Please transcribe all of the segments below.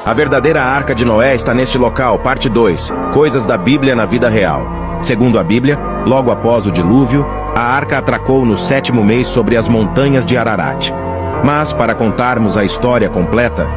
A verdadeira Arca de Noé está neste local, parte 2, Coisas da Bíblia na vida real. Segundo a Bíblia, logo após o dilúvio, a arca atracou no 7º mês sobre as montanhas de Ararat. Mas, para contarmos a história completa,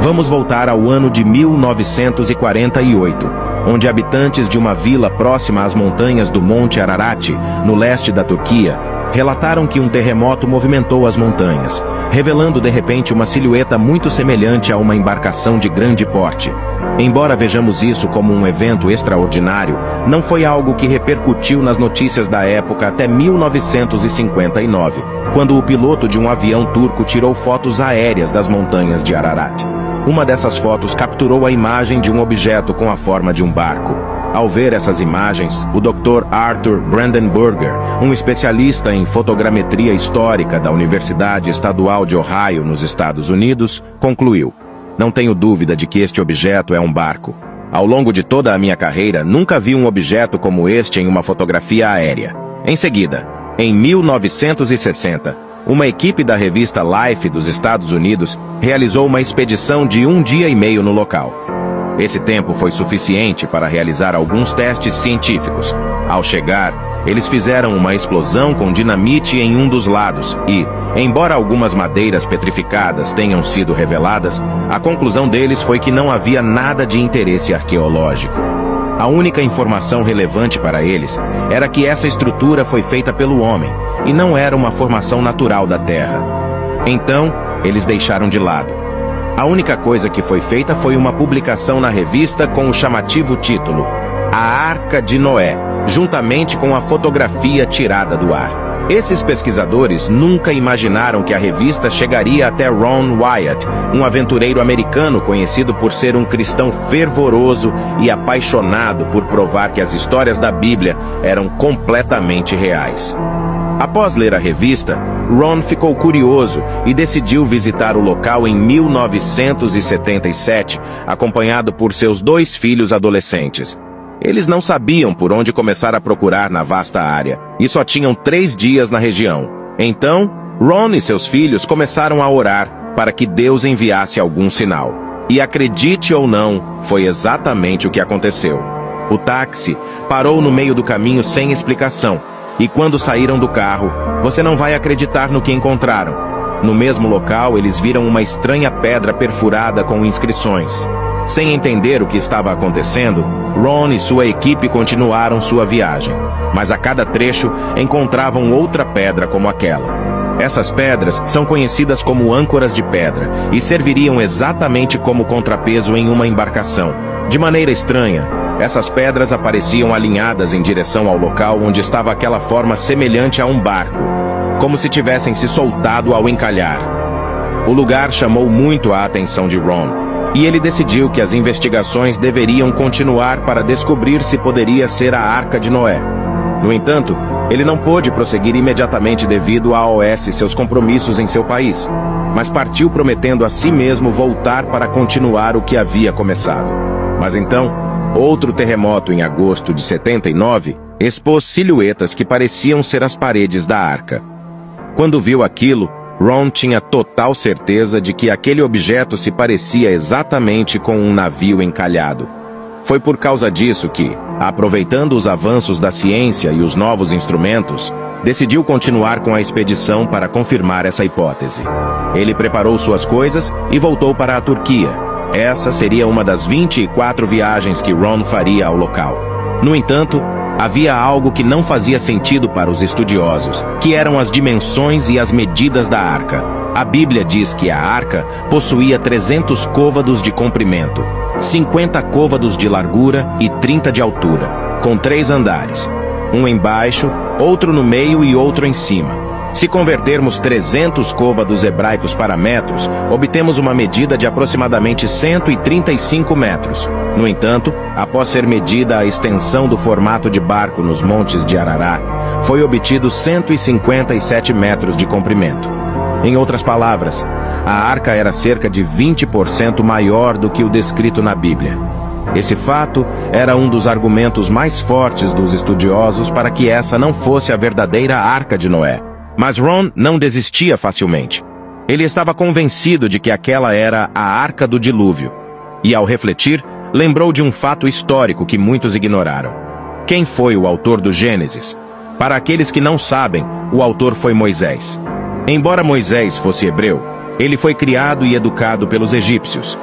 vamos voltar ao ano de 1948, onde habitantes de uma vila próxima às montanhas do Monte Ararat, no leste da Turquia, relataram que um terremoto movimentou as montanhas, revelando de repente uma silhueta muito semelhante a uma embarcação de grande porte. Embora vejamos isso como um evento extraordinário, não foi algo que repercutiu nas notícias da época até 1959, quando o piloto de um avião turco tirou fotos aéreas das montanhas de Ararat. Uma dessas fotos capturou a imagem de um objeto com a forma de um barco. Ao ver essas imagens, o Dr. Arthur Brandenburger, um especialista em fotogrametria histórica da Universidade Estadual de Ohio, nos Estados Unidos, concluiu: "Não tenho dúvida de que este objeto é um barco. Ao longo de toda a minha carreira, nunca vi um objeto como este em uma fotografia aérea." Em seguida, em 1960, uma equipe da revista Life dos Estados Unidos realizou uma expedição de 1 dia e meio no local. Esse tempo foi suficiente para realizar alguns testes científicos. Ao chegar, eles fizeram uma explosão com dinamite em um dos lados e, embora algumas madeiras petrificadas tenham sido reveladas, a conclusão deles foi que não havia nada de interesse arqueológico. A única informação relevante para eles era que essa estrutura foi feita pelo homem e não era uma formação natural da Terra. Então, eles deixaram de lado. A única coisa que foi feita foi uma publicação na revista com o chamativo título A Arca de Noé, juntamente com a fotografia tirada do ar. Esses pesquisadores nunca imaginaram que a revista chegaria até Ron Wyatt, um aventureiro americano conhecido por ser um cristão fervoroso e apaixonado por provar que as histórias da Bíblia eram completamente reais. Após ler a revista, Ron ficou curioso e decidiu visitar o local em 1977, acompanhado por seus 2 filhos adolescentes. Eles não sabiam por onde começar a procurar na vasta área, e só tinham 3 dias na região. Então, Ron e seus filhos começaram a orar para que Deus enviasse algum sinal. E acredite ou não, foi exatamente o que aconteceu. O táxi parou no meio do caminho sem explicação, e quando saíram do carro, você não vai acreditar no que encontraram. No mesmo local, eles viram uma estranha pedra perfurada com inscrições. Sem entender o que estava acontecendo, Ron e sua equipe continuaram sua viagem. Mas a cada trecho, encontravam outra pedra como aquela. Essas pedras são conhecidas como âncoras de pedra e serviriam exatamente como contrapeso em uma embarcação. De maneira estranha, essas pedras apareciam alinhadas em direção ao local onde estava aquela forma semelhante a um barco, como se tivessem se soltado ao encalhar. O lugar chamou muito a atenção de Ron, e ele decidiu que as investigações deveriam continuar para descobrir se poderia ser a Arca de Noé. No entanto, ele não pôde prosseguir imediatamente devido a seus compromissos em seu país, mas partiu prometendo a si mesmo voltar para continuar o que havia começado. Mas então, outro terremoto em agosto de 79 expôs silhuetas que pareciam ser as paredes da arca. Quando viu aquilo, Ron tinha total certeza de que aquele objeto se parecia exatamente com um navio encalhado. Foi por causa disso que, aproveitando os avanços da ciência e os novos instrumentos, decidiu continuar com a expedição para confirmar essa hipótese. Ele preparou suas coisas e voltou para a Turquia. Essa seria uma das 24 viagens que Ron faria ao local. No entanto, havia algo que não fazia sentido para os estudiosos, que eram as dimensões e as medidas da arca. A Bíblia diz que a arca possuía 300 côvados de comprimento, 50 côvados de largura e 30 de altura, com 3 andares, um embaixo, outro no meio e outro em cima. Se convertermos 300 côvados hebraicos para metros, obtemos uma medida de aproximadamente 135 metros. No entanto, após ser medida a extensão do formato de barco nos montes de Ararat, foi obtido 157 metros de comprimento. Em outras palavras, a arca era cerca de 20% maior do que o descrito na Bíblia. Esse fato era um dos argumentos mais fortes dos estudiosos para que essa não fosse a verdadeira Arca de Noé. Mas Ron não desistia facilmente. Ele estava convencido de que aquela era a Arca do Dilúvio. E ao refletir, lembrou de um fato histórico que muitos ignoraram. Quem foi o autor do Gênesis? Para aqueles que não sabem, o autor foi Moisés. Embora Moisés fosse hebreu, ele foi criado e educado pelos egípcios.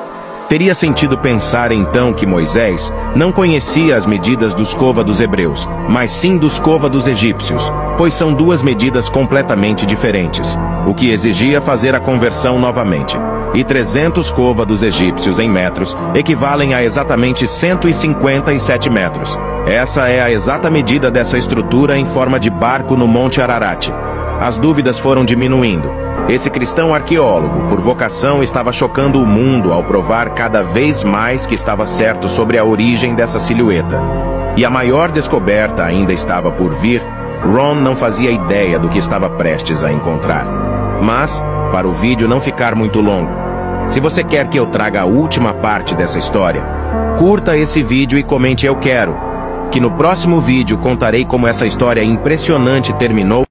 Teria sentido pensar então que Moisés não conhecia as medidas dos côvados hebreus, mas sim dos côvados egípcios, pois são duas medidas completamente diferentes, o que exigia fazer a conversão novamente. E 300 côvados egípcios em metros equivalem a exatamente 157 metros. Essa é a exata medida dessa estrutura em forma de barco no Monte Ararat. As dúvidas foram diminuindo. Esse cristão arqueólogo, por vocação, estava chocando o mundo ao provar cada vez mais que estava certo sobre a origem dessa silhueta. E a maior descoberta ainda estava por vir. Ron não fazia ideia do que estava prestes a encontrar. Mas, para o vídeo não ficar muito longo, se você quer que eu traga a última parte dessa história, curta esse vídeo e comente "eu quero", que no próximo vídeo contarei como essa história impressionante terminou.